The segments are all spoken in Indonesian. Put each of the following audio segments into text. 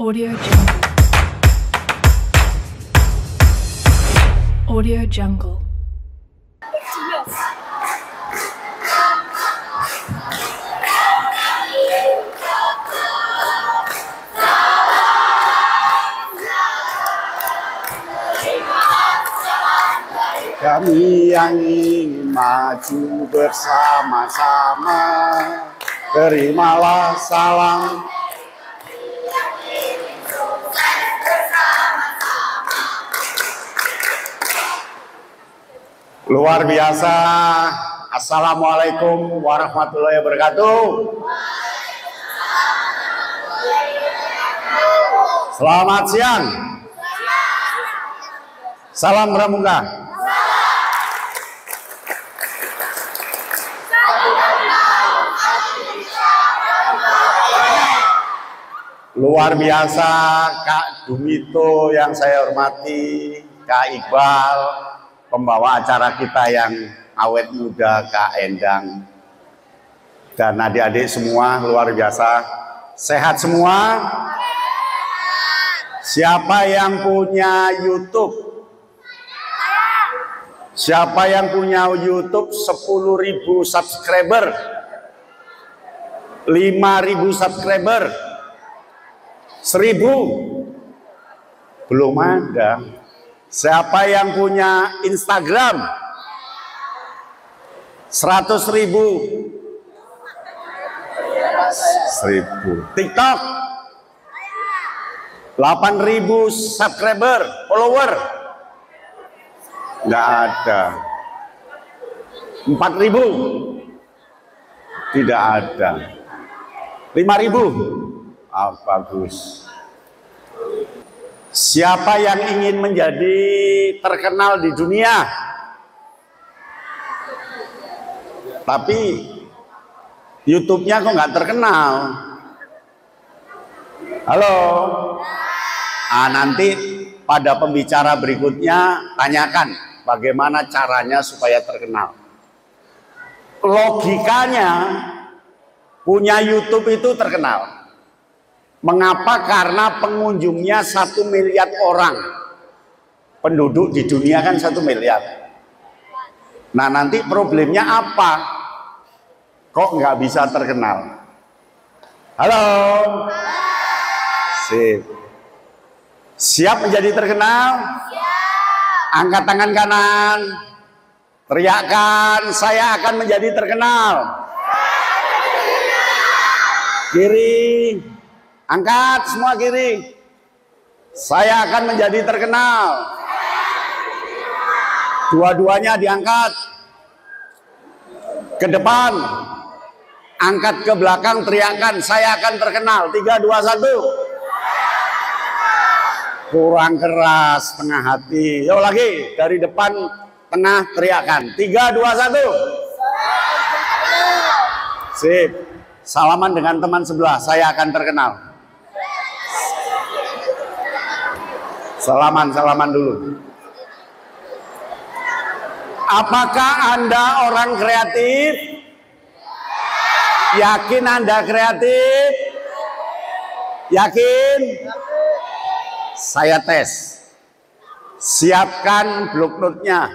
Audio Jungle. Audio Jungle. Kami yang ingin maju bersama-sama, terimalah salam. Luar biasa. Assalamualaikum warahmatullahi wabarakatuh. Selamat siang. Salam pramuka. Luar biasa Kak Dumito yang saya hormati, Kak Iqbal, pembawa acara kita yang awet muda, Kak Endang, dan adik-adik semua luar biasa. Sehat semua? Siapa yang punya YouTube? Siapa yang punya YouTube 10.000 subscriber? 5.000 subscriber? 1.000? Belum ada. Siapa yang punya Instagram? 100.000? 1.000. TikTok? 8.000 subscriber, follower? Nggak ada. 4.000? Tidak ada. 5.000? Ah, bagus. Siapa yang ingin menjadi terkenal di dunia? Tapi YouTube-nya kok nggak terkenal? Halo? Ah, nanti pada pembicara berikutnya tanyakan bagaimana caranya supaya terkenal. Logikanya punya YouTube itu terkenal. Mengapa? Karena pengunjungnya 1 miliar orang. Penduduk di dunia kan 1 miliar. Nah, nanti problemnya apa? Kok nggak bisa terkenal? Halo? Sip. Siap menjadi terkenal? Angkat tangan kanan. Teriakkan, saya akan menjadi terkenal. Kiri. Angkat semua kiri. Saya akan menjadi terkenal. Dua-duanya diangkat. Ke depan. Angkat ke belakang, teriakan, saya akan terkenal. 3, 2, 1. Kurang keras, tengah hati. Yuk lagi, dari depan, tengah, teriakan. 3, 2, 1. Sip. Salaman dengan teman sebelah, saya akan terkenal. Salaman dulu. Apakah Anda orang kreatif? Yakin Anda kreatif? Yakin? Saya tes. Siapkan blok note-nya.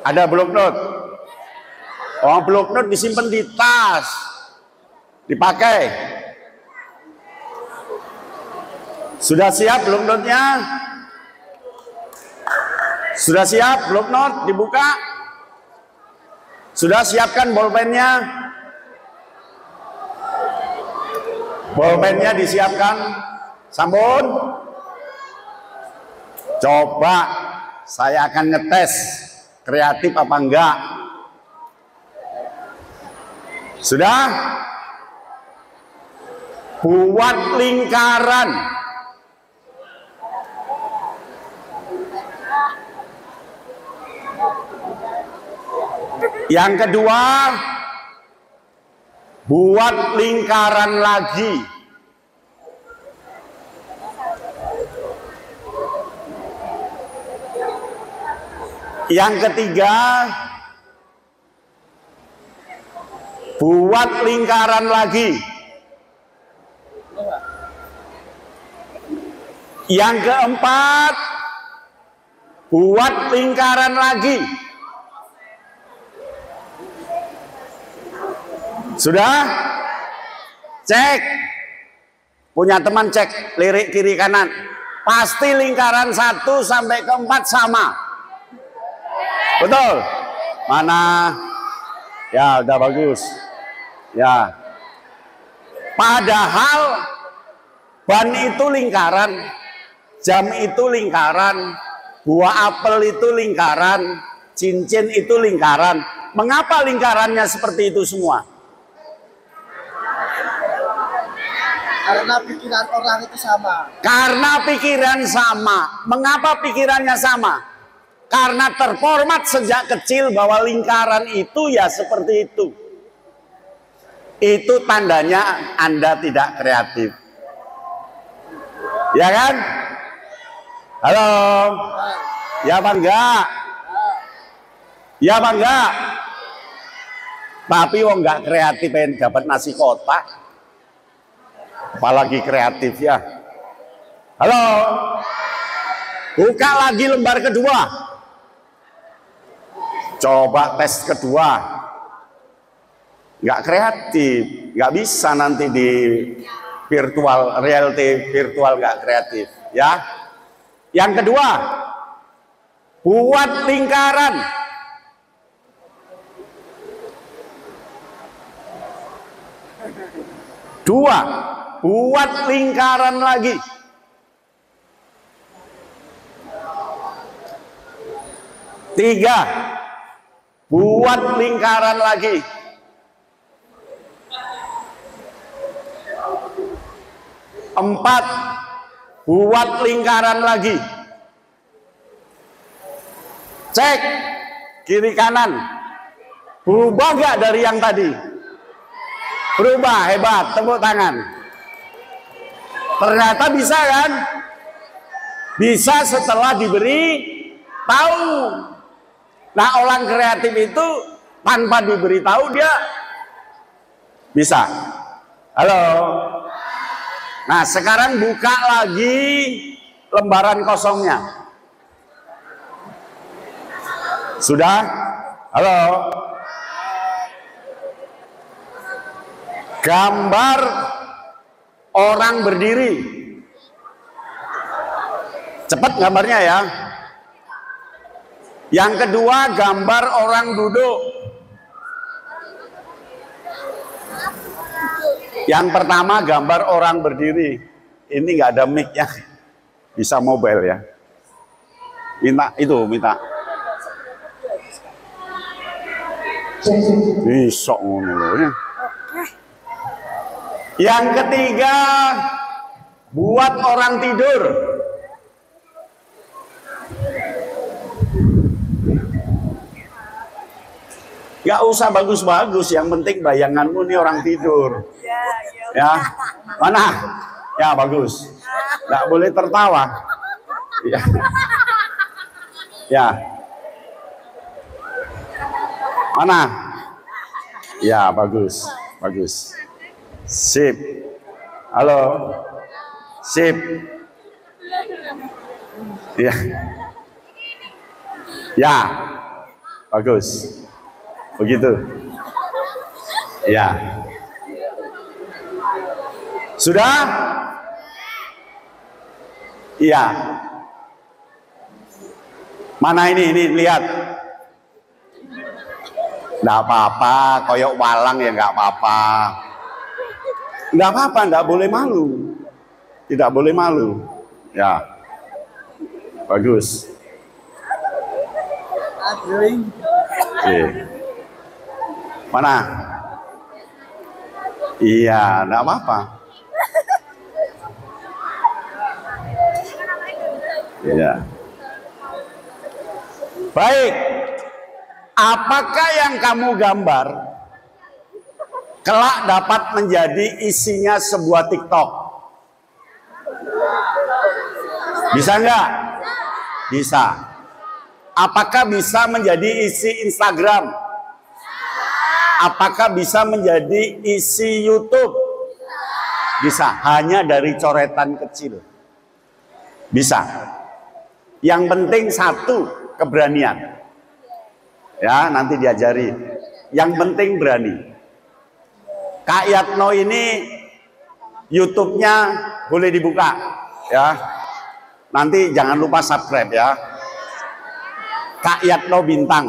Ada blok note? Oh, blok note disimpan di tas. Dipakai. Sudah siap blok note-nya? Sudah siap blok note dibuka? Sudah siapkan bolpennya? Bolpennya disiapkan. Sampun? Coba saya akan ngetes kreatif apa enggak. Sudah? Buat lingkaran. Yang kedua, buat lingkaran lagi. Yang ketiga, buat lingkaran lagi. Yang keempat, buat lingkaran lagi. Sudah? Cek. Punya teman cek lirik kiri kanan. Pasti lingkaran 1 sampai ke 4 sama. Betul? Mana? Ya, udah bagus. Ya. Padahal ban itu lingkaran, jam itu lingkaran, buah apel itu lingkaran, cincin itu lingkaran. Mengapa lingkarannya seperti itu semua? Karena pikiran orang itu sama. Karena pikiran sama. Mengapa pikirannya sama? Karena terformat sejak kecil bahwa lingkaran itu ya seperti itu. Itu tandanya Anda tidak kreatif. Ya kan? Halo? Ya apa enggak? Ya apa enggak? Tapi wong enggak kreatif pengen dapat nasi kotak. Apalagi kreatif ya. Halo? Buka lagi lembar kedua. Coba tes kedua. Nggak kreatif, nggak bisa nanti di virtual, reality virtual nggak kreatif, ya. Yang kedua, buat lingkaran. Dua, buat lingkaran lagi. Tiga, buat lingkaran lagi. Empat, buat lingkaran lagi. Cek kiri kanan. Berubah gak dari yang tadi? Berubah, hebat, tepuk tangan. Ternyata bisa kan? Bisa setelah diberi tahu. Nah, orang kreatif itu tanpa diberi tahu dia bisa. Halo. Nah, sekarang buka lagi lembaran kosongnya. Sudah? Halo? Gambar orang berdiri. Cepat gambarnya ya. Yang kedua, gambar orang duduk. Yang pertama gambar orang berdiri. Ini nggak ada mic-nya. Bisa mobile ya. Minta. Bisa ngono ya. Yang ketiga, buat orang tidur. Gak usah bagus-bagus, yang penting bayanganmu nih orang tidur. Ya, mana? Ya bagus. Gak boleh tertawa. Ya. Ya. Mana? Ya bagus, bagus. Sip. Halo. Sip. Ya. Ya. Bagus. Begitu. Ya. Sudah? Iya. Mana ini lihat. Nggak apa-apa, koyok walang ya nggak apa-apa. Nggak apa-apa, nggak boleh malu. Tidak boleh malu. Ya. Bagus. Oke. Mana? Iya, enggak apa-apa. Iya. Baik. Apakah yang kamu gambar kelak dapat menjadi isinya sebuah TikTok? Bisa enggak? Bisa. Apakah bisa menjadi isi Instagram? Apakah bisa menjadi isi YouTube? Bisa, hanya dari coretan kecil. Bisa. Yang penting satu, keberanian. Ya, nanti diajari. Yang penting berani. Kak Yatno ini YouTube-nya boleh dibuka, ya. Nanti jangan lupa subscribe ya. Kak Yatno Bintang.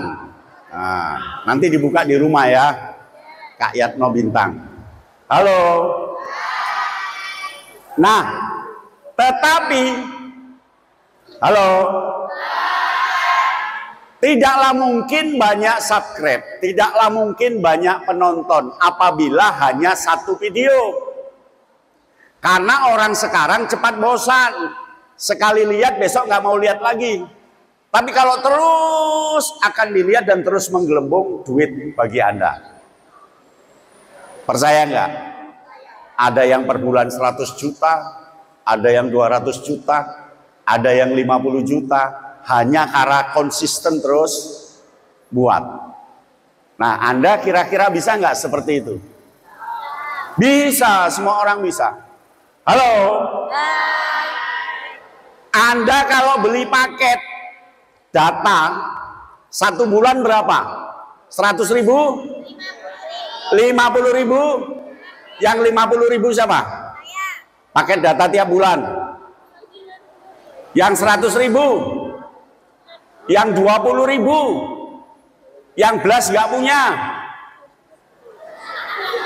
Nah, nanti dibuka di rumah ya. Kak Yatno Bintang. Halo. Nah, tetapi halo. Tidaklah mungkin banyak subscribe, tidaklah mungkin banyak penonton apabila hanya satu video. Karena orang sekarang cepat bosan. Sekali lihat besok nggak mau lihat lagi. Tapi kalau terus akan dilihat dan terus menggelembung duit bagi Anda. Percaya nggak? Ada yang per bulan 100 juta, ada yang 200 juta, ada yang 50 juta. Hanya karena konsisten terus buat. Nah, Anda kira-kira bisa nggak seperti itu? Bisa, semua orang bisa. Halo? Anda kalau beli paket data 1 bulan berapa? 100.000? 50.000? Yang 50.000 siapa? Paket data tiap bulan. Yang 100.000? Yang 20.000, yang belas nggak punya.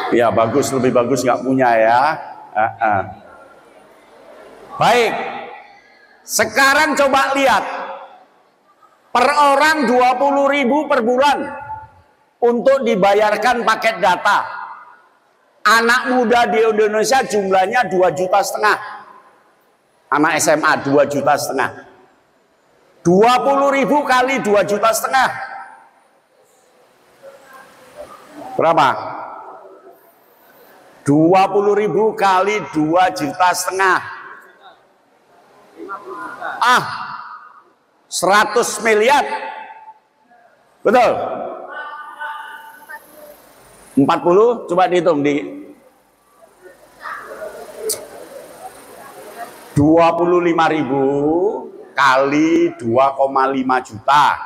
Ya bagus, lebih bagus nggak punya ya. Baik, sekarang coba lihat, per orang 20.000 per bulan untuk dibayarkan paket data. Anak muda di Indonesia jumlahnya 2,5 juta. Anak SMA 2,5 juta. 20.000 kali 2,5 juta. Berapa? 20.000 kali 2,5 juta. 100 miliar. Betul? 40, coba dihitung di 25.000 kali 2,5 juta.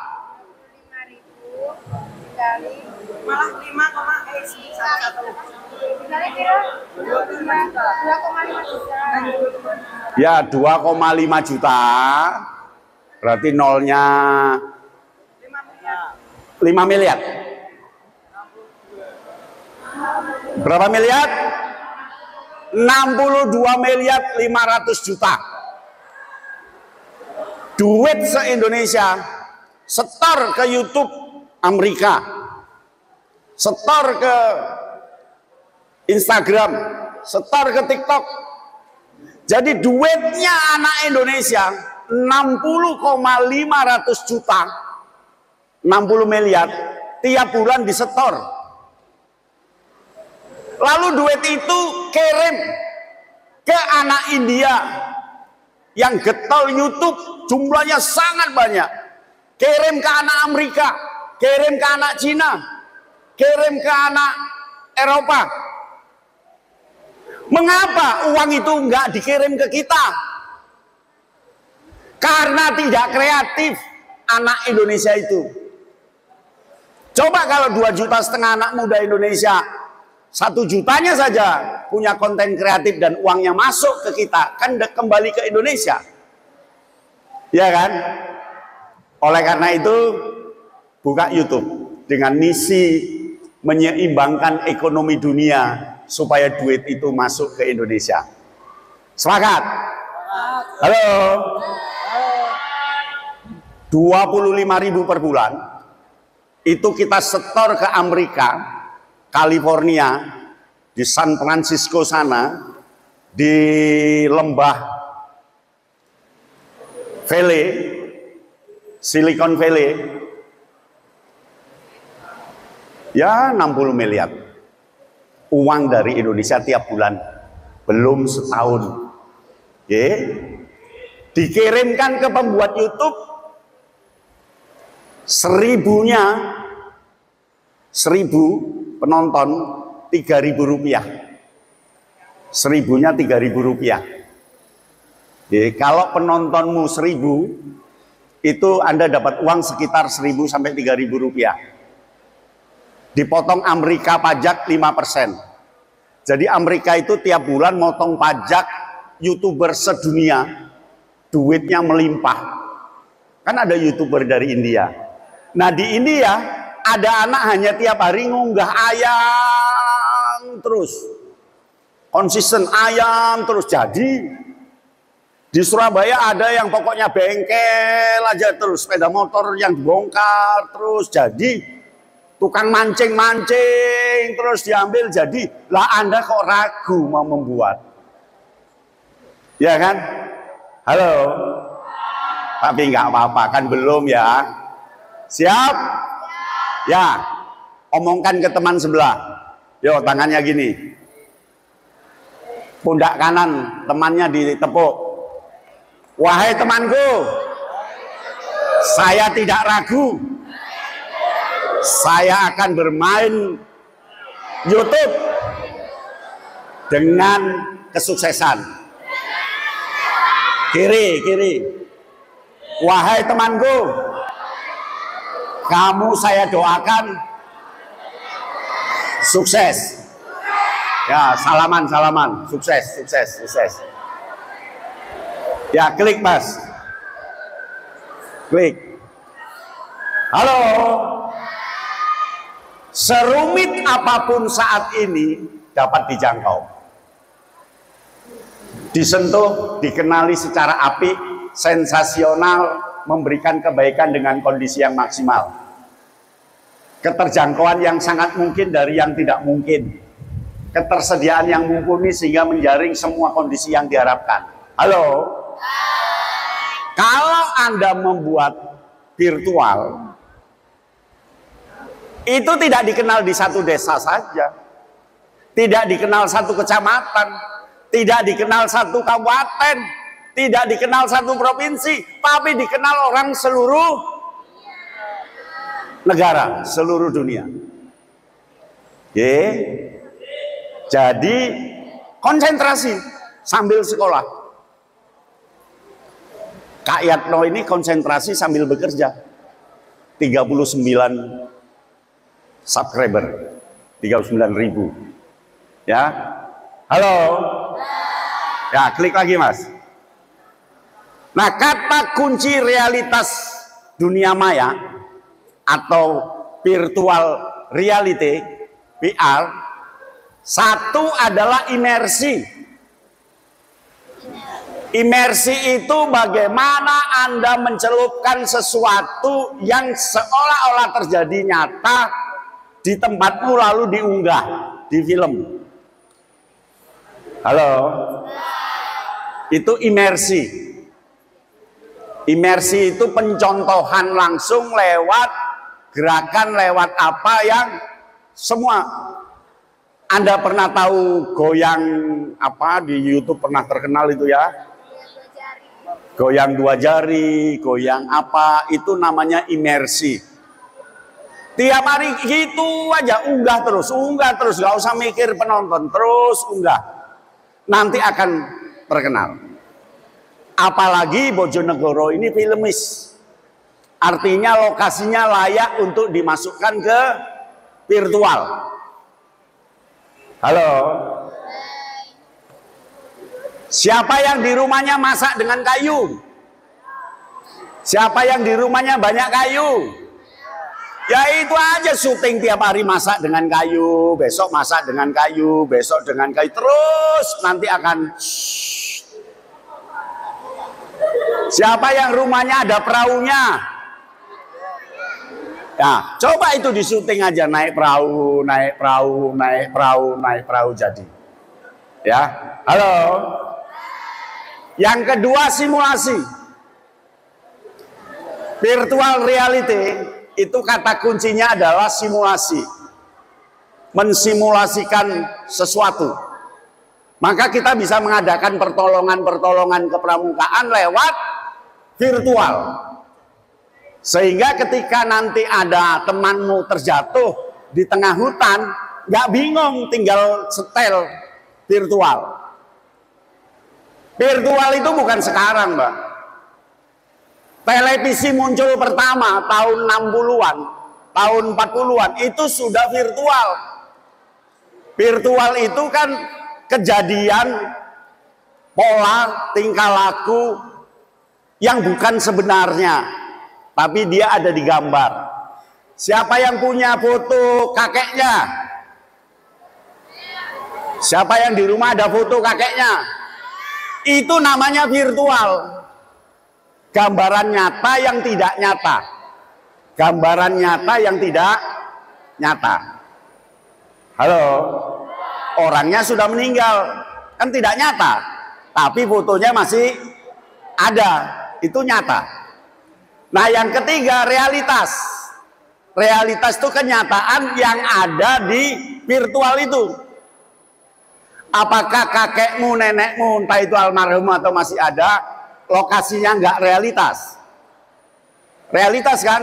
5.000 kali malah 2,5 juta. Ya 2,5 juta. Berarti nolnya 5 miliar. Berapa miliar? 62 miliar 500 juta. Duit se-Indonesia setor ke YouTube Amerika, setor ke Instagram, setor ke TikTok. Jadi duitnya anak Indonesia 60,500 juta, 60 miliar tiap bulan disetor. Lalu duit itu kirim ke anak India yang getol YouTube, jumlahnya sangat banyak. Kirim ke anak Amerika, kirim ke anak Cina, kirim ke anak Eropa. Mengapa uang itu enggak dikirim ke kita? Karena tidak kreatif anak Indonesia itu. Coba kalau 2,5 juta anak muda Indonesia, 1 jutanya saja punya konten kreatif dan uangnya masuk ke kita, kan kembali ke Indonesia. Ya kan? Oleh karena itu, buka YouTube dengan misi menyeimbangkan ekonomi dunia supaya duit itu masuk ke Indonesia. Sepakat? Halo? 25.000 per bulan itu kita setor ke Amerika, California, di San Francisco sana, di lembah Valley, Silicon Valley, ya 60 miliar. Uang dari Indonesia tiap bulan, belum setahun. Oke. Dikirimkan ke pembuat YouTube, 1000 penonton 3.000 rupiah. 1000-nya 3.000 rupiah. Jadi, kalau penontonmu 1000, itu Anda dapat uang sekitar 1.000 sampai 3.000 rupiah. Dipotong Amerika pajak 5%. Jadi Amerika itu tiap bulan motong pajak YouTuber sedunia, duitnya melimpah. Kan ada YouTuber dari India. Nah di India ada anak hanya tiap hari ngunggah ayam terus. Konsisten ayam terus. Jadi di Surabaya ada yang pokoknya bengkel aja terus. Sepeda motor yang dibongkar terus. Jadi tukang mancing-mancing terus diambil. Jadi lah Anda kok ragu mau membuat. Ya kan? Halo? Tapi nggak apa-apa kan belum ya. Siap? Ya. Omongkan ke teman sebelah. Yo tangannya gini. Pundak kanan temannya ditepuk. Wahai temanku, saya tidak ragu. Saya akan bermain YouTube dengan kesuksesan. Kiri. Wahai temanku, kamu saya doakan sukses. Ya, salaman. Sukses. Ya, klik Mas. Klik. Halo. Serumit apapun saat ini dapat dijangkau. Disentuh, dikenali secara apik, sensasional, memberikan kebaikan dengan kondisi yang maksimal. Keterjangkauan yang sangat mungkin dari yang tidak mungkin. Ketersediaan yang mumpuni sehingga menjaring semua kondisi yang diharapkan. Halo? Kalau Anda membuat virtual, itu tidak dikenal di satu desa saja, tidak dikenal satu kecamatan, tidak dikenal satu kabupaten, tidak dikenal satu provinsi, tapi dikenal orang seluruh negara, seluruh dunia. Oke. Jadi konsentrasi sambil sekolah. Kak Yatno ini konsentrasi sambil bekerja. 39 subscriber, 39.000. Ya. Halo. Ya, klik lagi Mas. Nah, kata kunci realitas dunia maya atau virtual reality, VR, satu adalah imersi. Imersi itu bagaimana Anda mencelupkan sesuatu yang seolah-olah terjadi nyata di tempatmu lalu diunggah di film. Halo? Itu imersi. Imersi itu pencontohan langsung lewat gerakan, lewat apa yang semua. Anda pernah tahu goyang apa di YouTube pernah terkenal itu ya? Goyang 2 jari, goyang apa, itu namanya imersi. Tiap hari gitu aja, unggah terus, gak usah mikir penonton, terus unggah. Nanti akan terkenal. Apalagi Bojonegoro ini filmis. Artinya lokasinya layak untuk dimasukkan ke virtual. Halo. Siapa yang di rumahnya masak dengan kayu? Siapa yang di rumahnya banyak kayu? Ya itu aja syuting tiap hari masak dengan kayu, besok masak dengan kayu, besok dengan kayu, terus nanti akan. Siapa yang rumahnya ada perahunya? Ya, coba itu di syuting aja, naik perahu jadi. Ya, halo. Yang kedua simulasi. Virtual reality itu kata kuncinya adalah simulasi. Mensimulasikan sesuatu. Maka kita bisa mengadakan pertolongan ke pramukaan lewat virtual. Sehingga ketika nanti ada temanmu terjatuh di tengah hutan, nggak bingung tinggal setel virtual. Virtual itu bukan sekarang, Mbak. Televisi muncul pertama tahun 60-an, tahun 40-an, itu sudah virtual. Virtual itu kan kejadian, pola, tingkah laku yang bukan sebenarnya, tapi dia ada di gambar. Siapa yang punya foto kakeknya? Siapa yang di rumah ada foto kakeknya? Itu namanya virtual. Gambaran nyata yang tidak nyata. Gambaran nyata yang tidak nyata. Halo? Orangnya sudah meninggal. Kan tidak nyata. Tapi fotonya masih ada. Itu nyata. Nah, yang ketiga, realitas. Realitas itu kenyataan yang ada di virtual itu. Apakah kakekmu, nenekmu, entah itu almarhum atau masih ada, lokasinya nggak realitas. Realitas kan?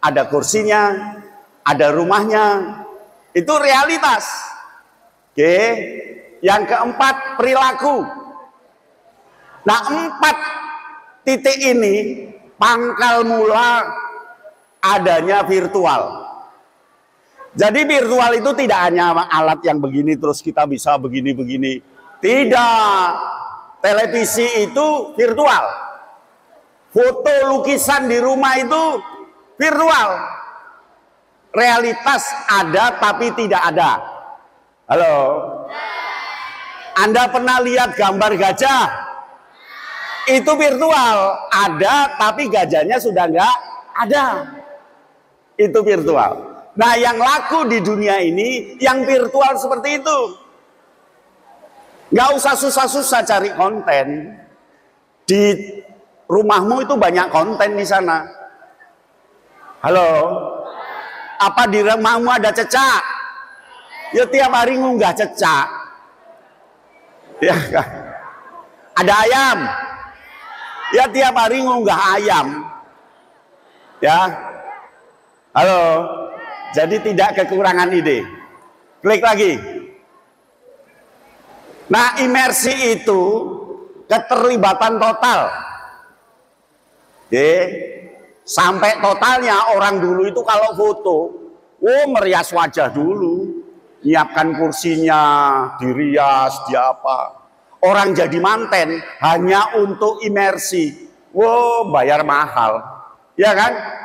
Ada kursinya, ada rumahnya. Itu realitas. Oke. Yang keempat, perilaku. Nah, 4 titik ini pangkal mula adanya virtual. Jadi virtual itu tidak hanya alat yang begini terus kita bisa begini-begini. Tidak. Televisi itu virtual. Foto lukisan di rumah itu virtual. Realitas ada tapi tidak ada. Halo. Anda pernah lihat gambar gajah? Itu virtual. Ada tapi gajahnya sudah nggak ada. Itu virtual. Nah, yang laku di dunia ini yang virtual seperti itu. Nggak usah susah-susah cari konten. Di rumahmu itu banyak konten di sana. Halo? Apa di rumahmu ada cecak? Ya tiap hari ngunggah cecak. Ya kan? Ada ayam. Ya tiap hari ngunggah ayam. Ya. Halo? Jadi tidak kekurangan ide. Klik lagi. Nah, imersi itu keterlibatan total. Oke. Sampai totalnya orang dulu itu kalau foto, merias wajah dulu. Nyiapkan kursinya, dirias, dia apa. Orang jadi manten hanya untuk imersi. Bayar mahal. Ya kan?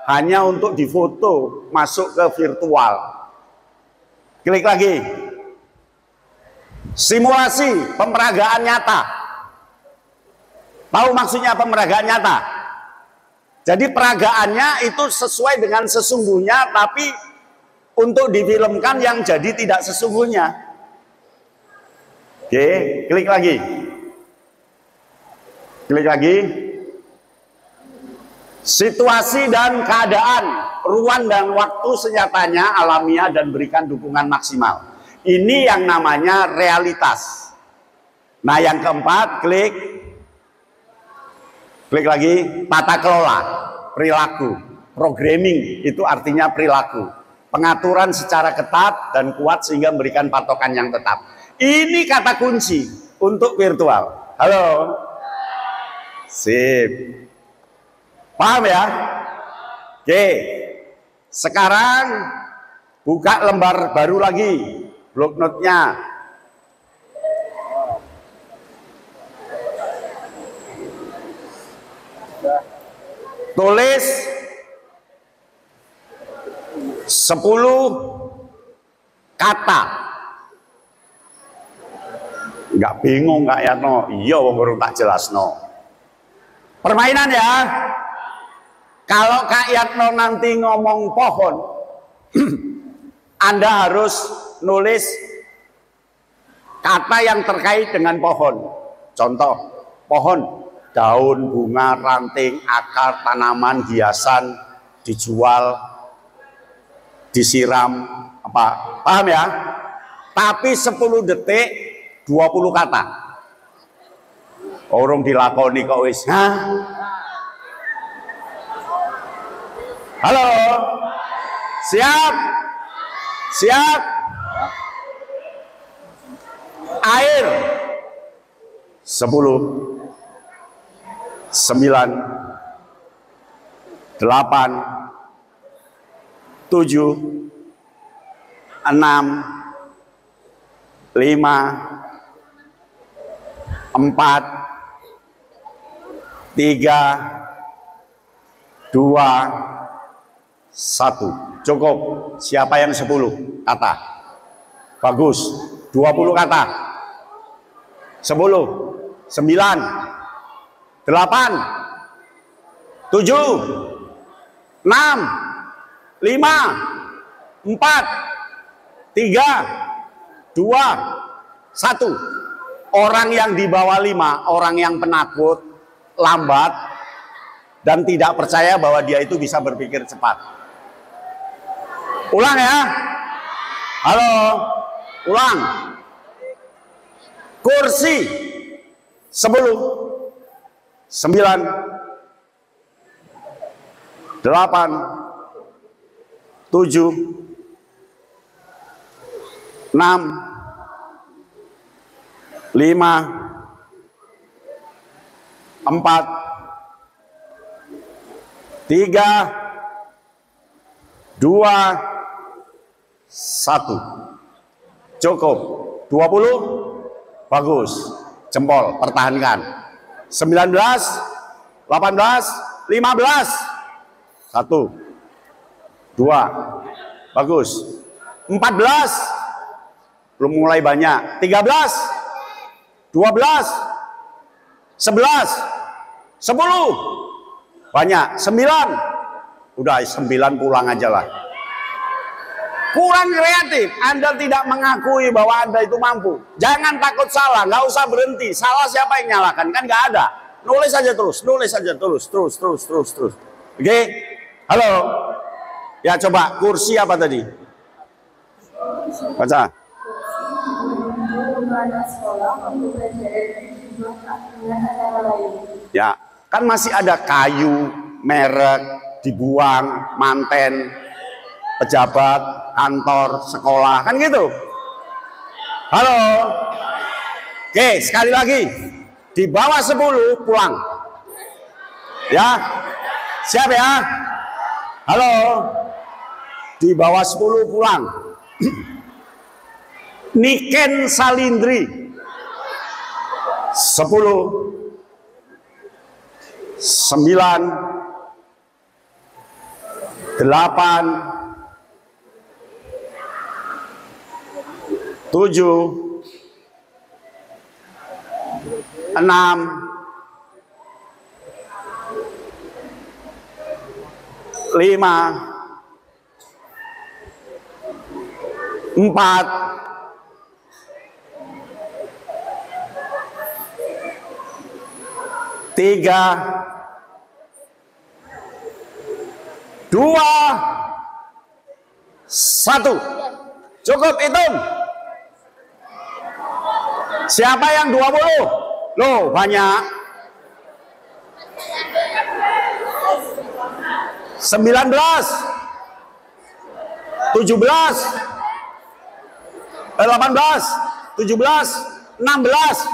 Hanya untuk difoto, masuk ke virtual. Klik lagi. Simulasi pemeragaan nyata. Tahu maksudnya pemeragaan nyata? Jadi peragaannya itu sesuai dengan sesungguhnya, tapi untuk difilmkan yang jadi tidak sesungguhnya. Oke, klik lagi. Klik lagi. Situasi dan keadaan, ruang dan waktu senyatanya alamiah dan berikan dukungan maksimal. Ini yang namanya realitas. Nah, yang keempat, klik lagi, tata kelola, perilaku. Programming itu artinya perilaku. Pengaturan secara ketat dan kuat sehingga memberikan patokan yang tetap. Ini kata kunci untuk virtual. Halo? Sip. Paham ya? Oke. Sekarang buka lembar baru lagi. Block note-nya. Tulis 10 kata. Enggak bingung Kak Yatno? Iya wong urung tak jelasno. Permainan ya. Kalau Kak Yatno nanti ngomong pohon, Anda harus nulis kata yang terkait dengan pohon. Contoh, pohon, daun, bunga, ranting, akar, tanaman, hiasan, dijual, disiram, apa? Paham ya? Tapi 10 detik, 20 kata. Orang dilakoni kok wis. Halo, siap, siap. Air, 10, 9, 8, 7, 6, 5, 4, 3, 2, 1. Cukup. Siapa yang 10 kata? Bagus. 20 kata. 10, 9, 8, 7, 6, 5, 4, 3, 2, 1. Orang yang di bawah 5, orang yang penakut, lambat, dan tidak percaya bahwa dia itu bisa berpikir cepat. Ulang ya. Halo. Ulang. Kursi 10, 9, 8, 7, 6, 5, 4, 3, 2, 1. Cukup. 20. Bagus. Jempol, pertahankan. 19, 18, 15. 1, 2. Bagus. 14. Belum mulai banyak. 13, 12, 11, 10. Banyak. 9. Udah 9 pulang aja lah. Kurang kreatif. Anda tidak mengakui bahwa Anda itu mampu. Jangan takut salah, nggak usah berhenti. Salah siapa yang nyalakan? Kan nggak ada. Nulis saja terus, nulis saja terus. Oke? Halo. Ya coba, kursi apa tadi? Baca. Ya, kan masih ada kayu, merek, dibuang, manten, pejabat, kantor, sekolah, kan gitu. Halo. Oke, sekali lagi. Di bawah 10 pulang. Ya. Siap ya? Halo. Di bawah 10 pulang. Niken Salindri. 10, 9, 8, 7, 6, 5, 4, 3, 2, 1. Cukup, hitung. Siapa yang 20? Loh, banyak. 19, 17, 18, 17, 16,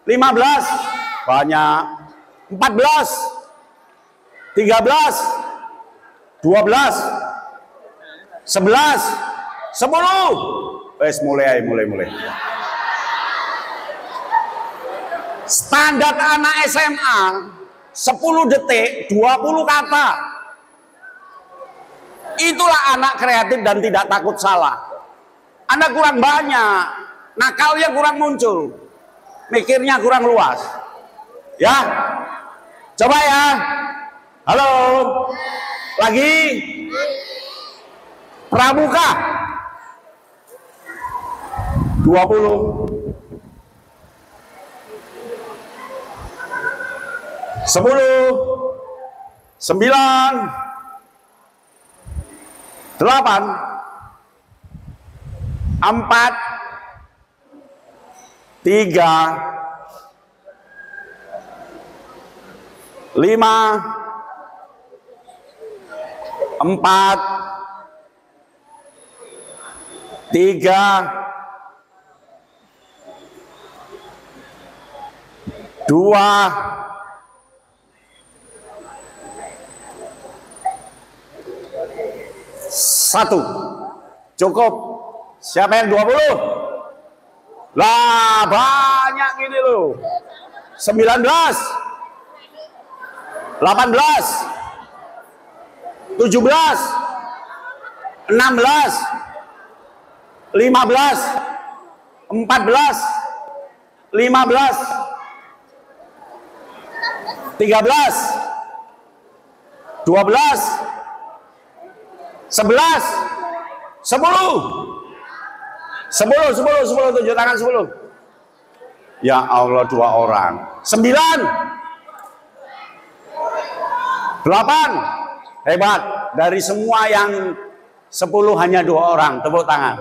15, banyak. 14, 13, 12, 11, 10. Wes mulai. Standar anak SMA 10 detik 20 kata. Itulah anak kreatif dan tidak takut salah. Anda kurang banyak, nakalnya kurang muncul, mikirnya kurang luas. Ya, coba ya. Halo, lagi. Pramuka 20, 10, 9, 8, 4, 3, 5, 4, 3, 2, 1. Cukup. Siapa yang 20? Lah, banyak gini loh. 19, 18, 17, 16, 15, 14, 15, 13, 12, 11, 10, tunjuk tangan 10. Ya Allah, 2 orang. 9, 8. Hebat. Dari semua yang 10 hanya 2 orang. Tepuk tangan.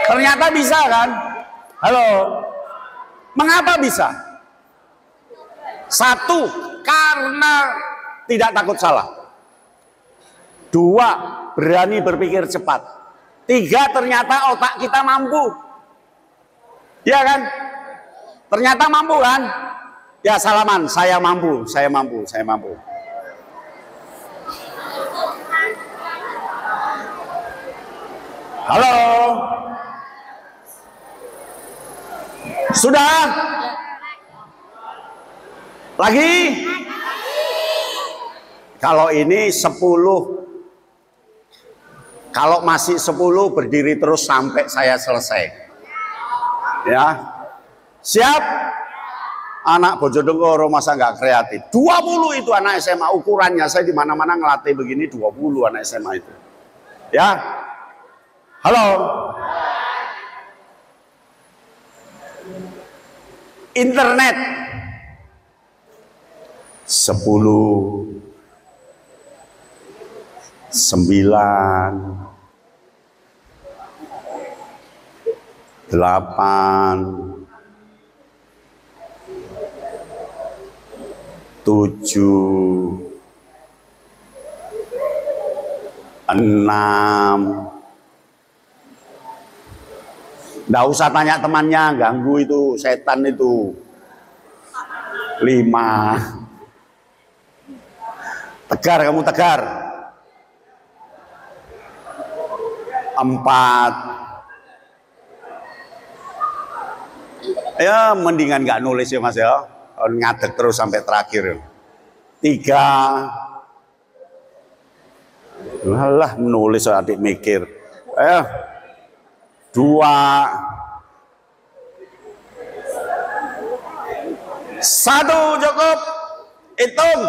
Ternyata bisa kan? Halo. Mengapa bisa? 1, karena tidak takut salah. 2, berani berpikir cepat. 3, ternyata otak kita mampu. Ya kan? Ternyata mampu kan? Ya, salaman, saya mampu, saya mampu, saya mampu. Halo. Sudah? Lagi? Kalau ini 10. Kalau masih 10 berdiri terus sampai saya selesai. Ya. Siap? Anak Bojonegoro masa nggak kreatif. 20 itu anak SMA ukurannya. Saya di mana-mana ngelatih begini 20 anak SMA itu. Ya. Halo. Internet 10, 9, 8, 7, 6. Nggak usah tanya temannya, ganggu itu, setan itu. 5. Tegar, kamu tegar. 4. Ya mendingan nggak nulis ya Mas ya, ngadeg terus sampai terakhir. 3. Alah, nulis adik mikir. 2, 1, cukup. Hitung.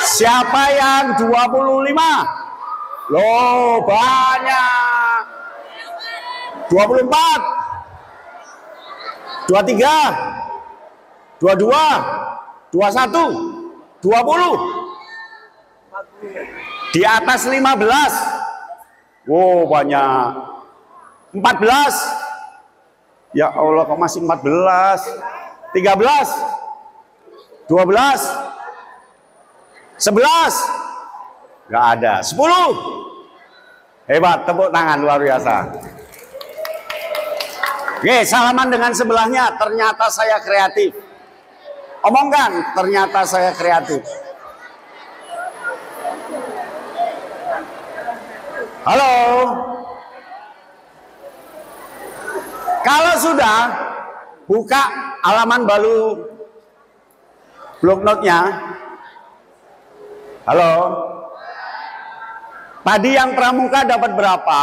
Siapa yang 25? Loh, banyak. 24, 23, 22, 21, 20. Di atas 15. Wow, banyak. 14. Ya Allah, kok masih 14? 13, 12, 11. Gak ada. 10. Hebat, tepuk tangan luar biasa. Oke, salaman dengan sebelahnya. Ternyata saya kreatif. Omongkan, ternyata saya kreatif. Halo. Kalau sudah, buka halaman baru blok note-nya. Halo. Tadi yang pramuka dapat berapa?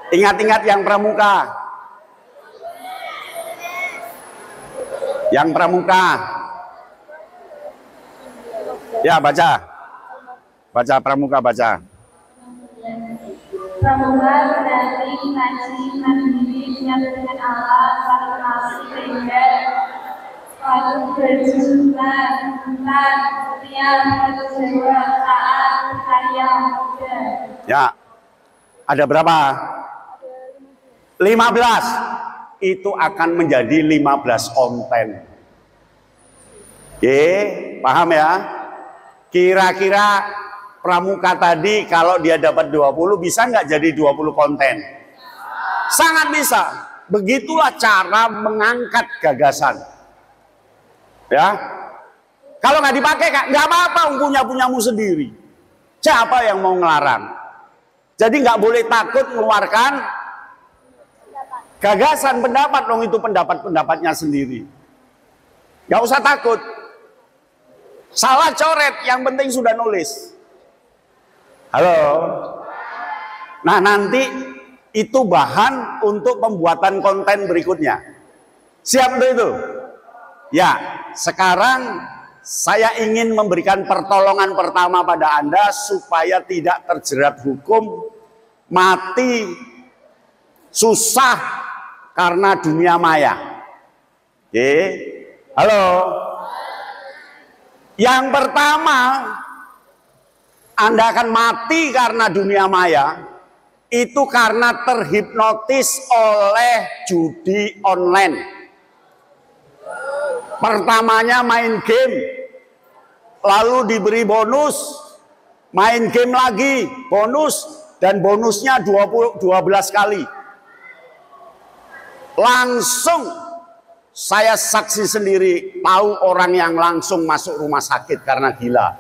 Ingat-ingat yang pramuka. Yang pramuka. Ya, baca. Baca pramuka, baca. Pramuka berarti ngaji, mandiri, menyatu dengan Allah, saling mengasihi sehingga selalu berjumpa, setia, berjiwa, taat, karya, muda. Ya, ada berapa? 15. Itu akan menjadi 15 konten. Oke, paham ya? Kira-kira pramuka tadi kalau dia dapat 20 bisa nggak jadi 20 konten? Sangat bisa. Begitulah cara mengangkat gagasan. Ya, kalau nggak dipakai kak, nggak apa-apa, punyamu sendiri. Siapa yang mau ngelarang? Jadi nggak boleh takut mengeluarkan gagasan, pendapat dong, itu pendapatnya sendiri. Nggak usah takut. Salah coret, yang penting sudah nulis. Halo. Nah, nanti itu bahan untuk pembuatan konten berikutnya. Siap untuk itu? Ya, sekarang saya ingin memberikan pertolongan pertama pada Anda supaya tidak terjerat hukum, mati, susah karena dunia maya. Oke. Halo. Yang pertama, Anda akan mati karena dunia maya, itu karena terhipnotis oleh judi online. Pertamanya main game, lalu diberi bonus, main game lagi, bonus, dan bonusnya 12 kali. Langsung saya saksi sendiri, tahu orang yang langsung masuk rumah sakit karena gila.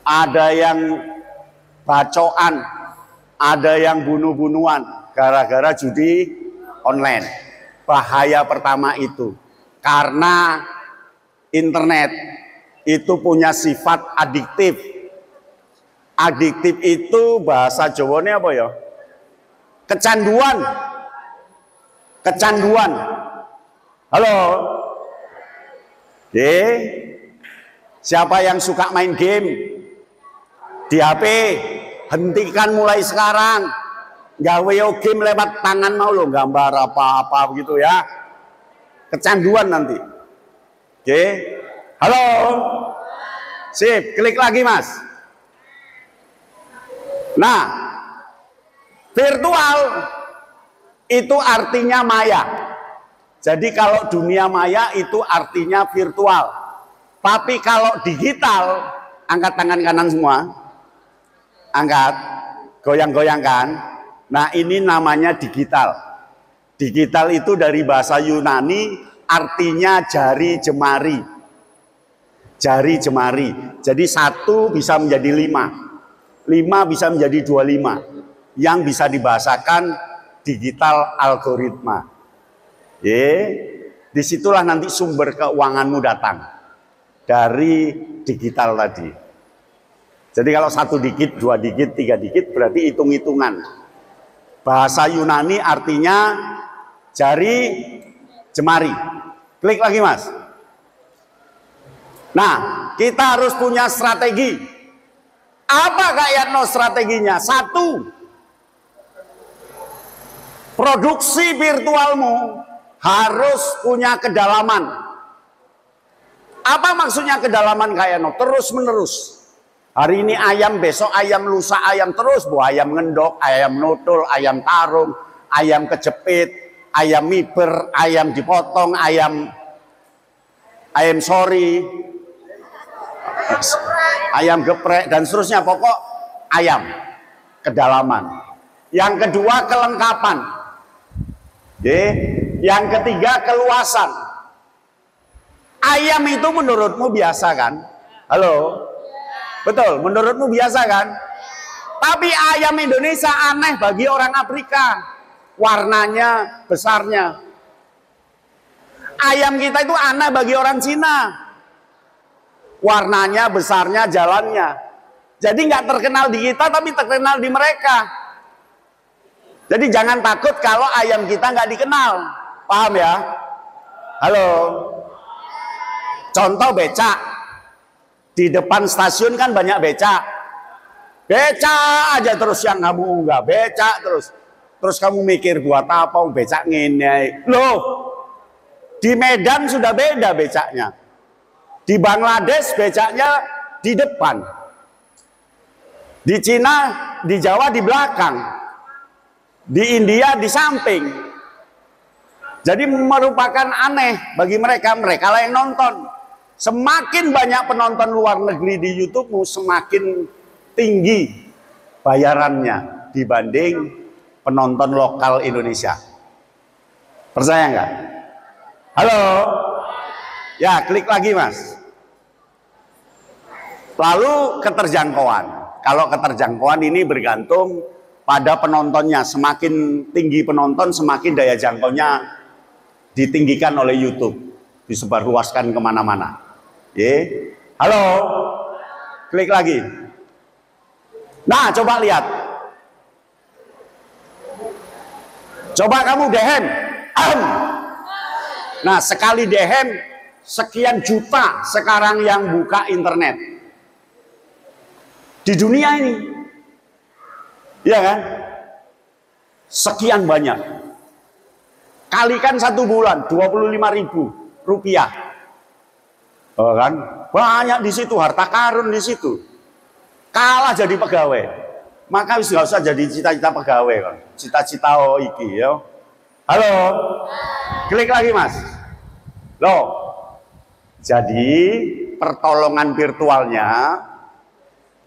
Ada yang bacoan, ada yang bunuh-bunuhan gara-gara judi online. Bahaya pertama itu karena internet itu punya sifat adiktif. Adiktif itu bahasa Jawanya apa ya? Kecanduan. Kecanduan. Halo. Oke. Siapa yang suka main game di HP, hentikan mulai sekarang. Gawe game lewat tangan mau lo, gambar apa-apa begitu ya. Kecanduan nanti. Oke. Halo. Sip, klik lagi Mas. Nah, virtual itu artinya maya. Jadi kalau dunia maya itu artinya virtual. Tapi kalau digital, angkat tangan kanan semua. Angkat, goyang-goyangkan. Nah, ini namanya digital. Digital itu dari bahasa Yunani artinya jari jemari. Jari jemari. Jadi 1 bisa menjadi 5. 5 bisa menjadi 25. Yang bisa dibahasakan digital algoritma. Disitulah nanti sumber keuanganmu datang dari digital tadi. Jadi kalau 1 digit, 2 digit, 3 digit berarti hitung-hitungan. Bahasa Yunani artinya jari jemari. Klik lagi Mas. Nah, kita harus punya strategi. Apa Kak Yatno strateginya? 1, produksi virtualmu harus punya kedalaman. Apa maksudnya kedalaman Kak Yatno? Terus menerus. Hari ini ayam, besok ayam, lusa ayam, terus bu ayam ngendok, ayam nutul, ayam tarung, ayam kejepit, ayam miber, ayam dipotong, ayam sorry, ayam geprek dan seterusnya, pokok ayam. Kedalaman. Yang kedua kelengkapan. Yang ketiga keluasan. Ayam itu menurutmu biasa kan? Halo? Betul, menurutmu biasa kan? Tapi ayam Indonesia aneh bagi orang Afrika. Warnanya, besarnya. Ayam kita itu aneh bagi orang Cina. Warnanya, besarnya, jalannya. Jadi nggak terkenal di kita, tapi terkenal di mereka. Jadi jangan takut kalau ayam kita nggak dikenal. Paham ya? Halo? Contoh becak. Di depan stasiun kan banyak becak. Becak aja terus yang kamu unggah. Becak terus. Terus kamu mikir buat apa becak ngene. Loh, di Medan sudah beda becaknya. Di Bangladesh becaknya di depan. Di Cina, di Jawa di belakang. Di India di samping. Jadi merupakan aneh bagi mereka. Mereka lah yang nonton. Semakin banyak penonton luar negeri di YouTube, semakin tinggi bayarannya dibanding penonton lokal Indonesia. Percaya nggak? Halo? Ya, klik lagi Mas. Lalu keterjangkauan. Kalau keterjangkauan ini bergantung pada penontonnya. Semakin tinggi penonton, semakin daya jangkaunya ditinggikan oleh YouTube. Disebarluaskan kemana-mana. Halo? Klik lagi. Nah, coba lihat. Coba kamu dehem. Nah, sekali dehem, sekian juta sekarang yang buka internet. Di dunia ini. Iya kan? Sekian banyak. Kalikan 1 bulan, 25.000 rupiah. Oh kan? Banyak di situ, harta karun di situ. Kalah jadi pegawai. Maka wis gak usah jadi cita-cita pegawai kan. Cita-cita iki ya. Halo. Klik lagi Mas. Loh. Jadi pertolongan virtualnya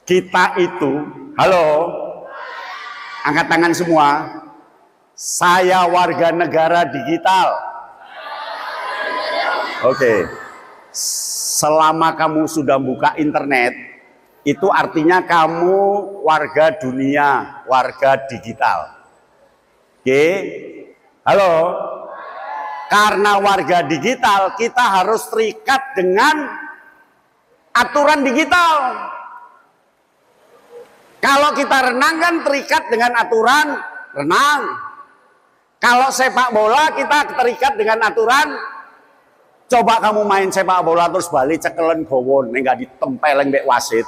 kita itu, halo. Angkat tangan semua. Saya warga negara digital. Oke. Selama kamu sudah buka internet, itu artinya kamu warga dunia, warga digital. Oke. Halo. Karena warga digital, kita harus terikat dengan aturan digital. Kalau kita renang kan terikat dengan aturan renang. Kalau sepak bola kita terikat dengan aturan. Coba kamu main sepak bola terus balik cekelen gowon, enggak ditempeleng mbek wasit.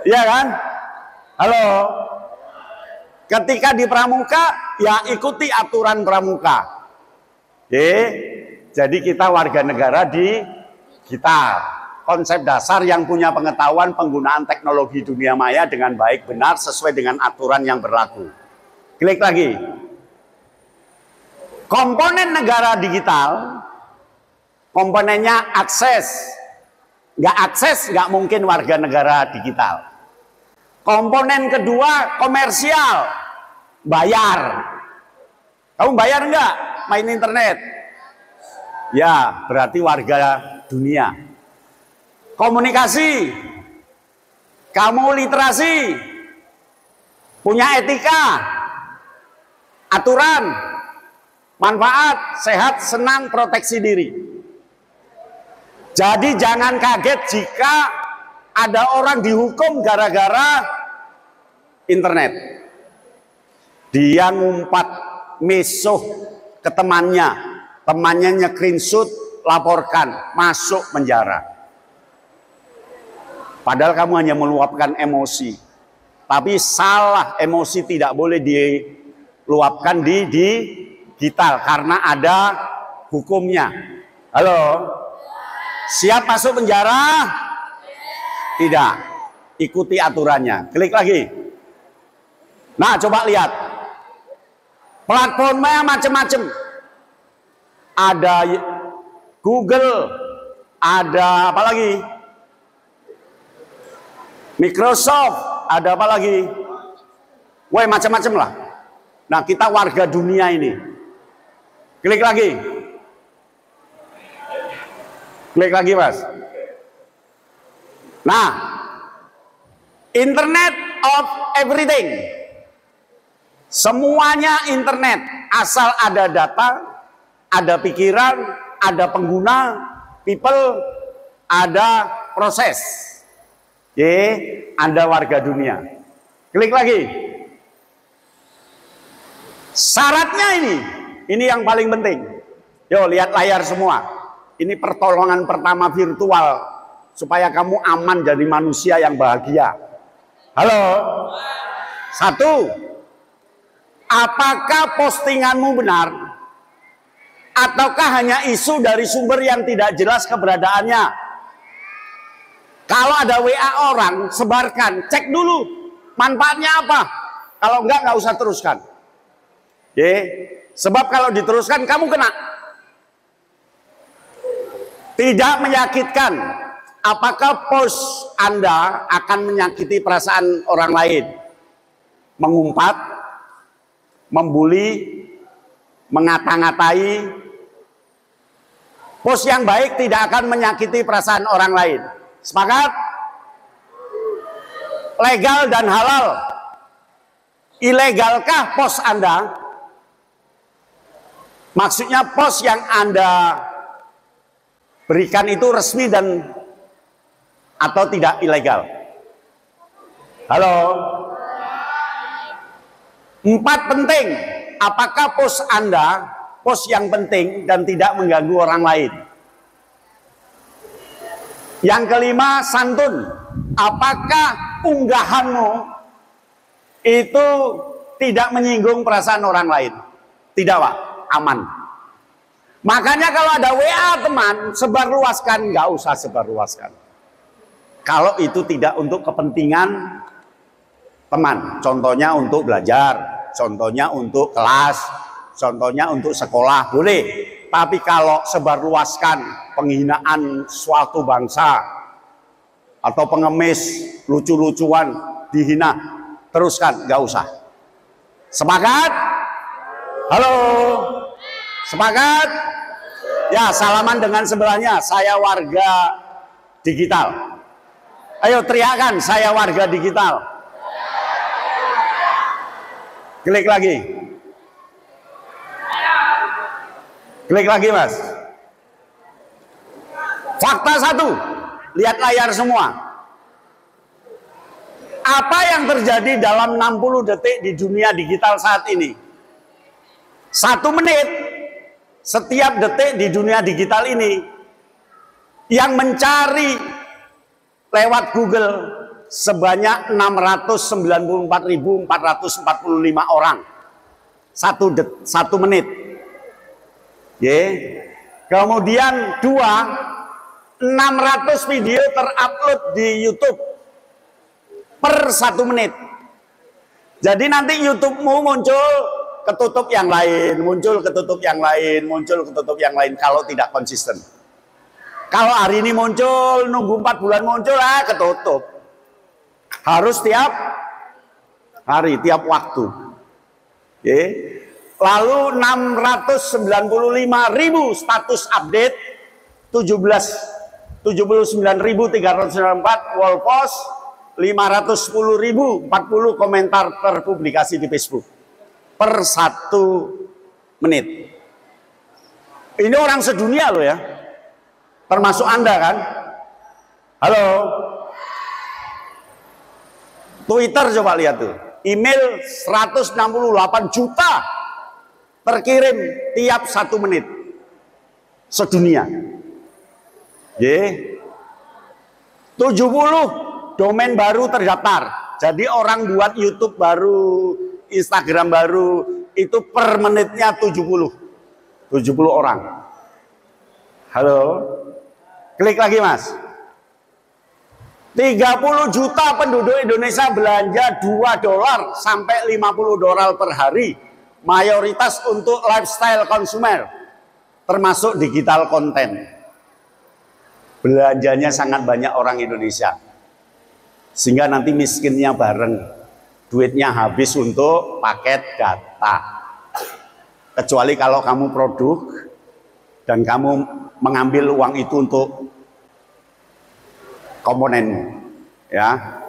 Iya kan? Halo. Ketika di pramuka, ya ikuti aturan pramuka. Jadi kita warga negara digital. Konsep dasar yang punya pengetahuan penggunaan teknologi dunia maya dengan baik benar sesuai dengan aturan yang berlaku. Klik lagi. Komponen negara digital, komponennya akses. Nggak akses, nggak mungkin warga negara digital. Komponen kedua komersial, bayar. Kamu bayar nggak main internet? Ya, berarti warga dunia. Komunikasi, kamu literasi, punya etika, aturan, manfaat, sehat, senang, proteksi diri. Jadi jangan kaget jika ada orang dihukum gara-gara internet. Dia ngumpat mesuh ke temannya, temannya nge-screenshot, laporkan, masuk penjara. Padahal kamu hanya meluapkan emosi. Tapi salah, emosi tidak boleh diluapkan di digital karena ada hukumnya. Halo? Siap masuk penjara? Tidak. Ikuti aturannya. Klik lagi. Nah, coba lihat. Platformnya macam-macam. Ada Google, ada apa lagi? Microsoft, ada apa lagi? Woi, macam-macam lah. Nah, kita warga dunia ini. Klik lagi. Klik lagi, Mas. Nah, Internet of Everything. Semuanya internet. Asal ada data, ada pikiran, ada pengguna, people, ada proses. Anda warga dunia. Klik lagi. Syaratnya ini yang paling penting. Yo, lihat layar semua. Ini pertolongan pertama virtual supaya kamu aman jadi manusia yang bahagia. Halo. 1. Apakah postinganmu benar? Ataukah hanya isu dari sumber yang tidak jelas keberadaannya? Kalau ada WA orang, sebarkan, cek dulu manfaatnya apa. Kalau enggak usah teruskan. Sebab kalau diteruskan kamu kena. Tidak menyakitkan, apakah post Anda akan menyakiti perasaan orang lain? Mengumpat, membuli, mengata-ngatai. Post yang baik tidak akan menyakiti perasaan orang lain. Sepakat? Legal dan halal. Ilegalkah post Anda? Maksudnya post yang Anda berikan itu resmi dan atau tidak ilegal? Halo? 4 penting. Apakah post Anda post yang penting dan tidak mengganggu orang lain? Yang kelima, santun. Apakah unggahanmu itu tidak menyinggung perasaan orang lain? Tidak, Pak. Aman. Makanya kalau ada WA teman, sebarluaskan. Nggak usah sebarluaskan. Kalau itu tidak untuk kepentingan teman. Contohnya untuk belajar, contohnya untuk kelas, contohnya untuk sekolah, boleh. Tapi kalau sebarluaskan penghinaan suatu bangsa atau pengemis, lucu-lucuan, dihina, teruskan, nggak usah. Sepakat? Halo? Sepakat? Ya, salaman dengan sebelahnya, saya warga digital. Ayo teriakan, saya warga digital. Klik lagi. Klik lagi, Mas. Fakta 1, lihat layar semua. Apa yang terjadi dalam 60 detik di dunia digital saat ini? 1 menit setiap detik di dunia digital ini yang mencari lewat Google sebanyak 694.445 orang. 1 menit. Kemudian 2, 600 video terupload di YouTube per 1 menit. Jadi nanti YouTube-mu muncul ketutup yang lain, muncul ketutup yang lain, muncul ketutup yang lain kalau tidak konsisten. Kalau hari ini muncul, nunggu 4 bulan muncul, ketutup. Harus tiap hari, tiap waktu. Lalu 695.000 status update, 79.394 wall post, 510.040 komentar per publikasi di Facebook per 1 menit. Ini orang sedunia loh ya, termasuk Anda kan. Halo? Twitter coba lihat tuh, email 168 juta terkirim tiap 1 menit sedunia. 70 domain baru terdaftar. Jadi orang buat YouTube baru, Instagram baru, itu per menitnya 70 orang. Halo? Klik lagi, Mas. 30 juta penduduk Indonesia belanja $2 sampai $50 per hari. Mayoritas untuk lifestyle konsumer, termasuk digital konten. Belanjanya sangat banyak orang Indonesia. Sehingga nanti miskinnya bareng. Duitnya habis untuk paket data. Kecuali kalau kamu produk dan kamu mengambil uang itu untuk komponenmu, ya.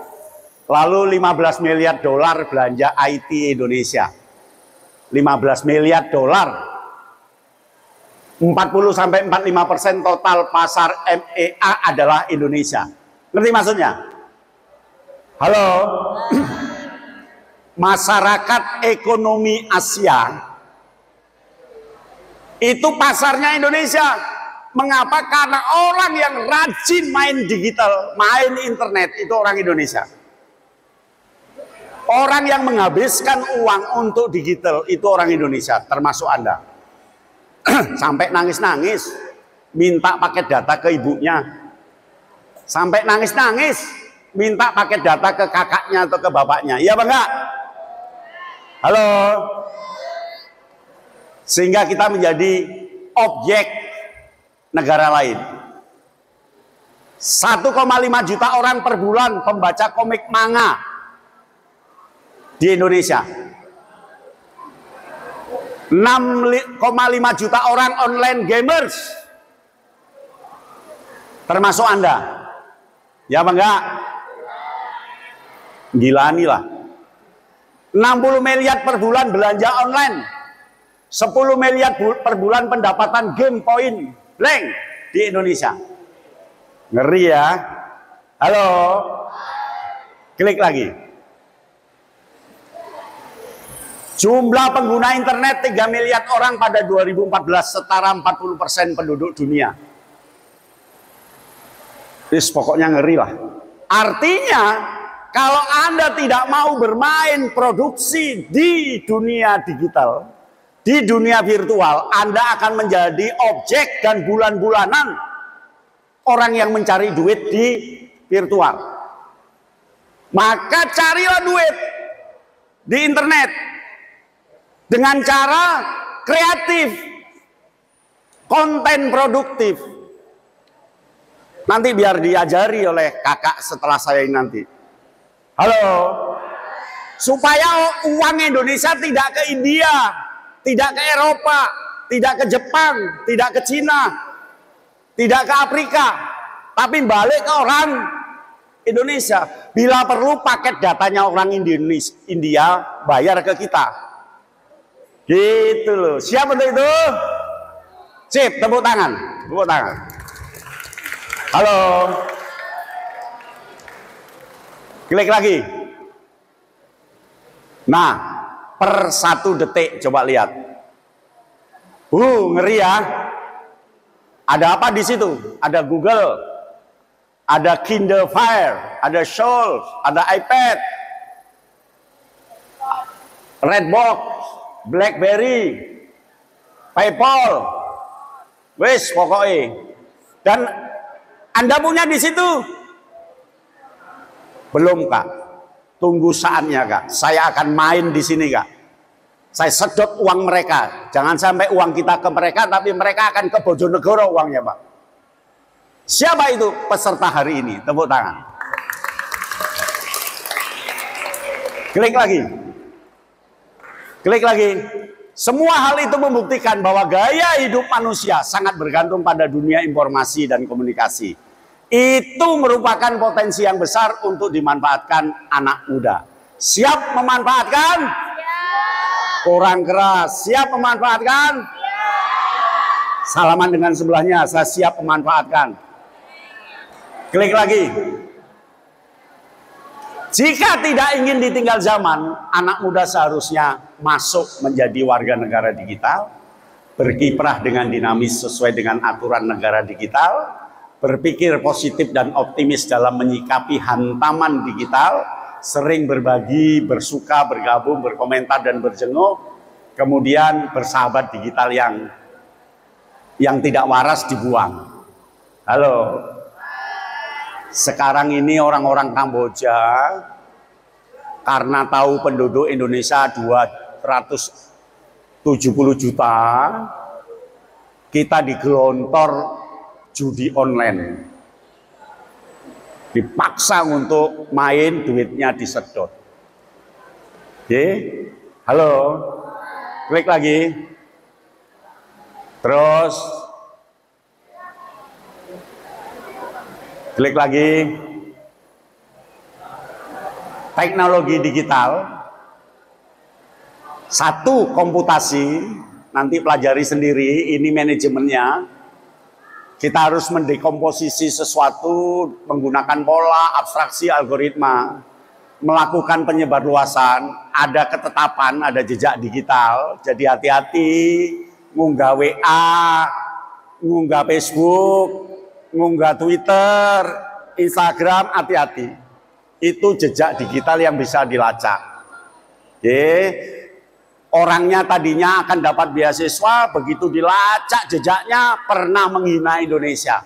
Lalu 15 miliar dolar belanja IT Indonesia. 15 miliar dolar. 40-45% total pasar MEA adalah Indonesia. Ngerti maksudnya? Halo? Masyarakat ekonomi Asia itu pasarnya Indonesia. Mengapa? Karena orang yang rajin main digital, main internet itu orang Indonesia. Orang yang menghabiskan uang untuk digital itu orang Indonesia, termasuk Anda. Sampai nangis-nangis minta paket data ke ibunya. Sampai nangis-nangis minta paket data ke kakaknya atau ke bapaknya. Iya apa enggak? Halo? Sehingga kita menjadi objek negara lain. 1,5 juta orang per bulan pembaca komik manga di Indonesia. 6,5 juta orang online gamers, termasuk Anda. Ya apa enggak? Gila nih lah. 60 miliar per bulan belanja online, 10 miliar per bulan pendapatan game point blank di Indonesia. Ngeri ya. Halo. Klik lagi. Jumlah pengguna internet 3 miliar orang pada 2014, setara 40% penduduk dunia. Pokoknya ngeri lah. Artinya, kalau Anda tidak mau bermain produksi di dunia digital, di dunia virtual, Anda akan menjadi objek dan bulan-bulanan orang yang mencari duit di virtual. Maka carilah duit di internet dengan cara kreatif, konten produktif. Nanti biar diajari oleh kakak setelah saya ini nanti. Halo. Supaya uang Indonesia tidak ke India, tidak ke Eropa, tidak ke Jepang, tidak ke Cina, tidak ke Afrika, tapi balik ke orang Indonesia. Bila perlu paket datanya orang India bayar ke kita. Gitu loh. Siap untuk itu? Sip, tepuk tangan. Tepuk tangan. Halo. Klik lagi. Nah, per 1 detik coba lihat. Ngeri ya. Ada apa di situ? Ada Google, ada Kindle Fire, ada Shoal, ada iPad, Redbox, BlackBerry, PayPal, wes pokoknya. Dan Anda punya di situ? Belum Kak. Tunggu saatnya Kak. Saya akan main di sini Kak. Saya sedot uang mereka. Jangan sampai uang kita ke mereka, tapi mereka akan ke Bojonegoro uangnya Pak. Siapa itu peserta hari ini? Tepuk tangan. Klik lagi. Klik lagi. Semua hal itu membuktikan bahwa gaya hidup manusia sangat bergantung pada dunia informasi dan komunikasi. Itu merupakan potensi yang besar untuk dimanfaatkan anak muda. Siap memanfaatkan? Kurang keras. Siap memanfaatkan? Salaman dengan sebelahnya, saya siap memanfaatkan. Klik lagi. Jika tidak ingin ditinggal zaman, anak muda seharusnya masuk menjadi warga negara digital, berkiprah dengan dinamis sesuai dengan aturan negara digital, berpikir positif dan optimis dalam menyikapi hantaman digital, sering berbagi, bersuka, bergabung, berkomentar dan berjenguk, kemudian bersahabat digital yang tidak waras dibuang. Halo. Sekarang ini orang-orang Kamboja karena tahu penduduk Indonesia 270 juta, kita digelontor judi online. Dipaksa untuk main, duitnya disedot. Oke, halo, klik lagi. Terus klik lagi. Teknologi digital. 1, komputasi. Nanti pelajari sendiri, ini manajemennya. Kita harus mendekomposisi sesuatu menggunakan pola, abstraksi, algoritma. Melakukan penyebarluasan, ada ketetapan, ada jejak digital. Jadi hati-hati, ngunggah WA, ngunggah Facebook, ngunggah Twitter, Instagram, hati-hati. Itu jejak digital yang bisa dilacak. Oke. Orangnya tadinya akan dapat beasiswa, begitu dilacak jejaknya pernah menghina Indonesia.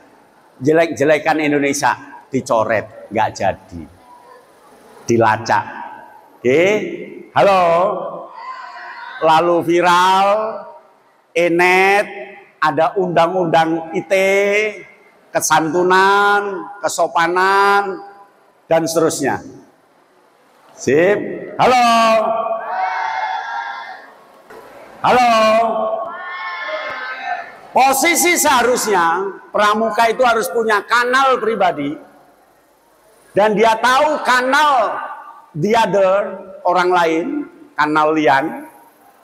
Jelek-jelekan Indonesia, dicoret, nggak jadi. Dilacak. Oke. Halo. Lalu viral, Enet, ada undang-undang ITE, kesantunan, kesopanan, dan seterusnya. Sip. Halo. Halo. Posisi seharusnya pramuka itu harus punya kanal pribadi dan dia tahu kanal the other, orang lain, kanal lian,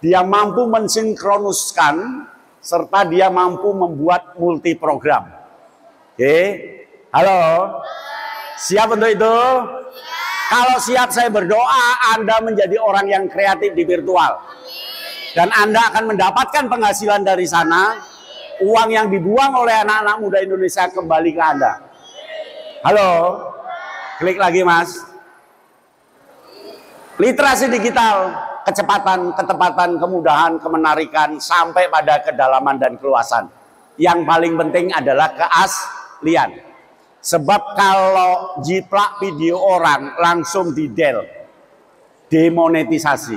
dia mampu mensinkronuskan serta dia mampu membuat multi program. Oke. Halo. Siap untuk itu? Kalau siap saya berdoa Anda menjadi orang yang kreatif di virtual. Dan Anda akan mendapatkan penghasilan dari sana. Uang yang dibuang oleh anak-anak muda Indonesia kembali ke Anda. Halo, klik lagi Mas. Literasi digital, kecepatan, ketepatan, kemudahan, kemenarikan, sampai pada kedalaman dan keluasan. Yang paling penting adalah keaslian. Sebab kalau jiplak video orang langsung di-del, demonetisasi,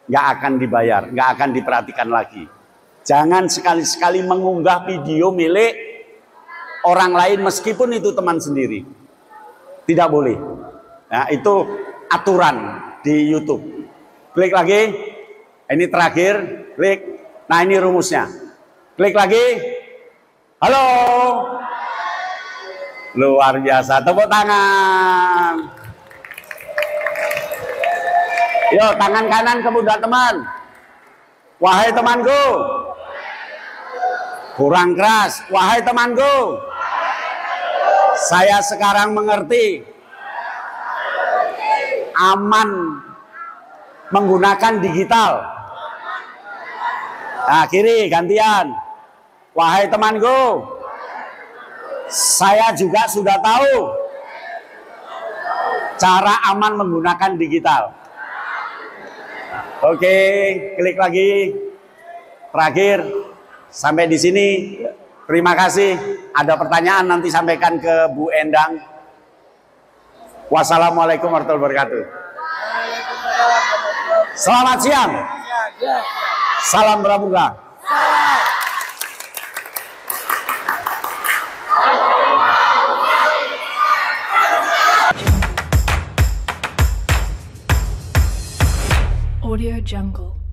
nggak akan dibayar, nggak akan diperhatikan lagi. Jangan sekali-sekali mengunggah video milik orang lain meskipun itu teman sendiri. Tidak boleh. Nah, itu aturan di YouTube. Klik lagi. Ini terakhir. Klik. Nah, ini rumusnya. Klik lagi. Halo. Luar biasa. Tepuk tangan. Yuk, tangan kanan ke pundak teman. Wahai temanku. Kurang keras. Wahai temanku. Saya sekarang mengerti. Aman menggunakan digital. Nah, kiri gantian. Wahai temanku. Saya juga sudah tahu cara aman menggunakan digital. Oke, klik lagi. Terakhir. Sampai di sini, terima kasih. Ada pertanyaan nanti sampaikan ke Bu Endang. Wassalamualaikum warahmatullahi wabarakatuh. Selamat siang. Salam pramuka. Audio Jungle.